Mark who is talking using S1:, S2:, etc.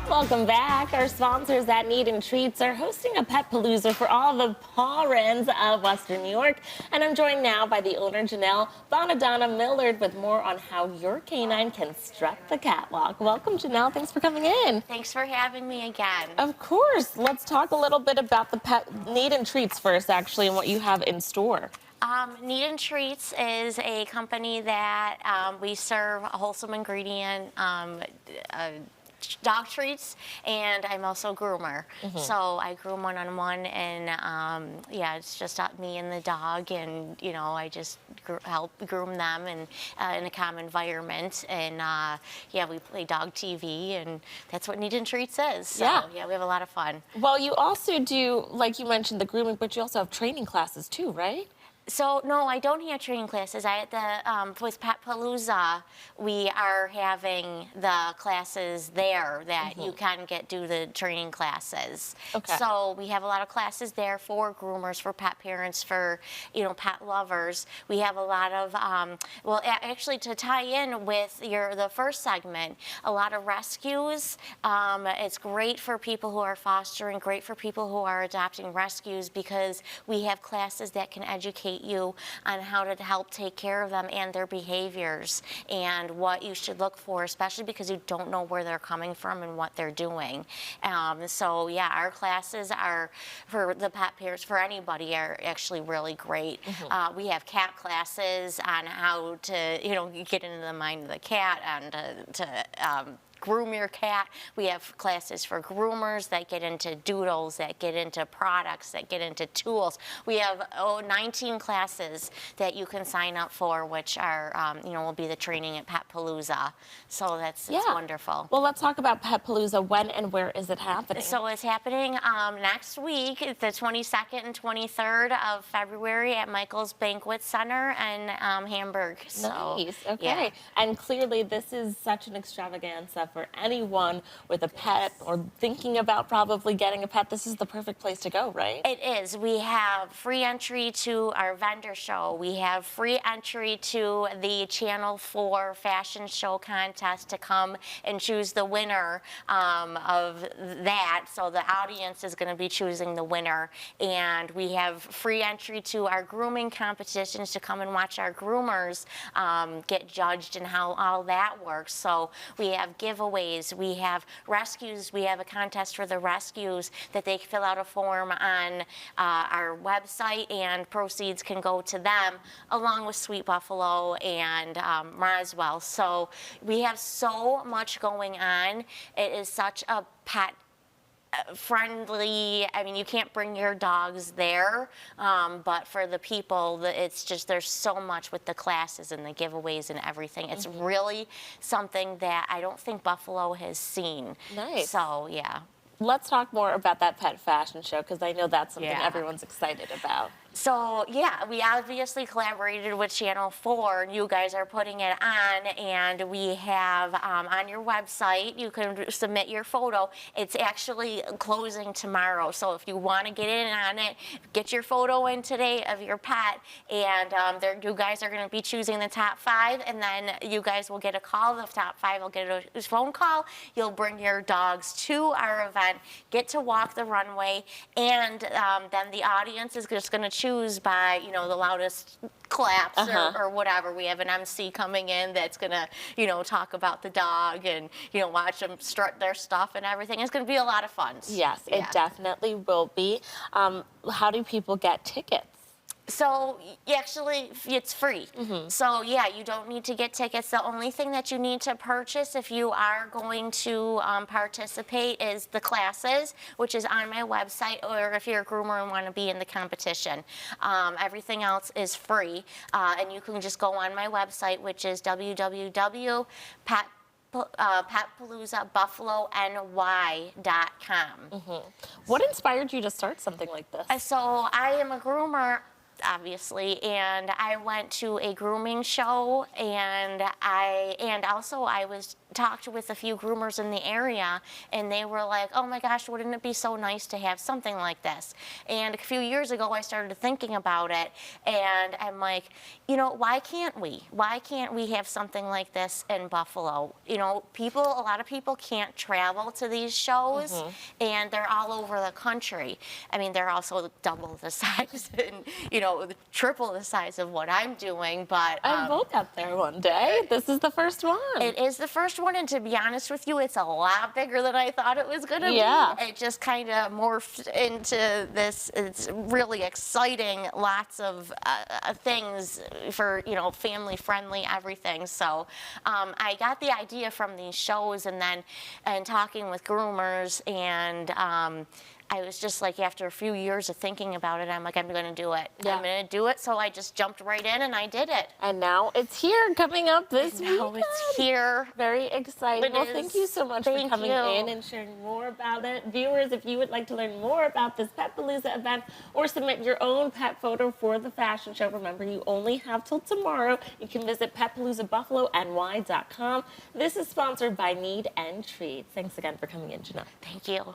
S1: Welcome back. Our sponsors at Knead and Treats are hosting a pet palooza for all the parents of Western New York. And I'm joined now by the owner, Janelle Bonadonna Millard, with more on how your canine can strut the catwalk. Welcome, Janelle. Thanks for coming in.
S2: Thanks for having me again.
S1: Of course. Let's talk a little bit about the pet Knead and Treats first, actually, and what you have in store.
S2: Knead and Treats is a company that we serve a wholesome ingredient, dog treats, and I'm also a groomer. So I groom one-on-one, and yeah, it's just me and the dog, and you know, I just help groom them and in a calm environment. And yeah, we play dog TV, and that's what Knead and Treats is. So yeah, we have a lot of fun.
S1: Well, you also do, like you mentioned, the grooming, but you also have training classes too, right?
S2: So, no, I don't have training classes. With Pet Palooza, we are having the classes there that you can do the training classes.
S1: Okay.
S2: So we have a lot of classes there for groomers, for pet parents, for, you know, pet lovers. We have a lot of, well, actually, to tie in with the first segment, a lot of rescues. It's great for people who are fostering, great for people who are adopting rescues, because we have classes that can educate you on how to help take care of them and their behaviors and what you should look for, especially because you don't know where they're coming from and what they're doing. So yeah, our classes are for the pet parents, for anybody, are actually really great. We have cat classes on how to, you know, get into the mind of the cat and to groom your cat. We have classes for groomers that get into doodles, that get into products, that get into tools. We have 19 classes that you can sign up for, which are, you know, will be the training at Pet Palooza. So it's wonderful.
S1: Well, let's talk about Pet Palooza. When and where is it happening?
S2: So it's happening next week, the 22nd and 23rd of February at Michael's Banquet Center in Hamburg.
S1: Nice.
S2: So,
S1: okay.
S2: yeah.
S1: And clearly, this is such an extravaganza for anyone with a pet or thinking about probably getting a pet. This is the perfect place to go, right?
S2: It is. We have free entry to our vendor show. We have free entry to the Channel 4 fashion show contest to come and choose the winner of that. So the audience is going to be choosing the winner. And we have free entry to our grooming competitions to come and watch our groomers get judged and how all that works. So we have giveaways, we have rescues, we have a contest for the rescues that they fill out a form on our website, and proceeds can go to them along with Sweet Buffalo and Roswell. So we have so much going on. It is such a pet friendly, I mean, you can't bring your dogs there, but for the people, it's just, there's so much with the classes and the giveaways and everything. It's really something that I don't think Buffalo has seen.
S1: Nice.
S2: So, yeah.
S1: Let's talk more about that pet fashion show, because I know that's something everyone's excited about.
S2: So, yeah, we obviously collaborated with Channel 4, and you guys are putting it on, and we have on your website, you can submit your photo. It's actually closing tomorrow, so if you want to get in on it, get your photo in today of your pet, and you guys are going to be choosing the top 5, and then you guys will get a call. The top 5 will get a phone call. You'll bring your dogs to our event, get to walk the runway, and then the audience is just going to choose by, you know, the loudest claps or whatever. We have an MC coming in that's going to, you know, talk about the dog and, you know, watch them strut their stuff and everything. It's going to be a lot of fun.
S1: Yes, it definitely will be. How do people get tickets?
S2: So actually, it's free. So yeah, you don't need to get tickets. The only thing that you need to purchase if you are going to participate is the classes, which is on my website, or if you're a groomer and want to be in the competition. Everything else is free, and you can just go on my website, which is petpaloozabuffalony.com.
S1: What inspired you to start something like this?
S2: So I am a groomer, obviously, and I went to a grooming show, and also I was talked with a few groomers in the area, and they were like, oh my gosh, wouldn't it be so nice to have something like this? And a few years ago, I started thinking about it, and I'm like, you know, why can't we? Why can't we have something like this in Buffalo? You know, a lot of people can't travel to these shows, and they're all over the country. I mean, they're also double the size and, you know, triple the size of what I'm doing, but...
S1: I will get there one day. This is the first one.
S2: It is the first one, and to be honest with you, it's a lot bigger than I thought it was going to be. It just kind of morphed into this. It's really exciting, lots of things for, you know, family-friendly, everything. So I got the idea from these shows and talking with groomers, and I was just like, after a few years of thinking about it, I'm like, I'm going to do it. I'm going to do it. So I just jumped right in and I did it.
S1: And now it's here, coming up this week.
S2: Now it's here.
S1: Very exciting. Well, thank you so much for coming in and sharing more about it. Viewers, if you would like to learn more about this Pet Palooza event or submit your own pet photo for the fashion show, remember, you only have till tomorrow. You can visit petpaloozabuffalony.com. This is sponsored by Knead and Treat. Thanks again for coming in, Janelle.
S2: Thank you.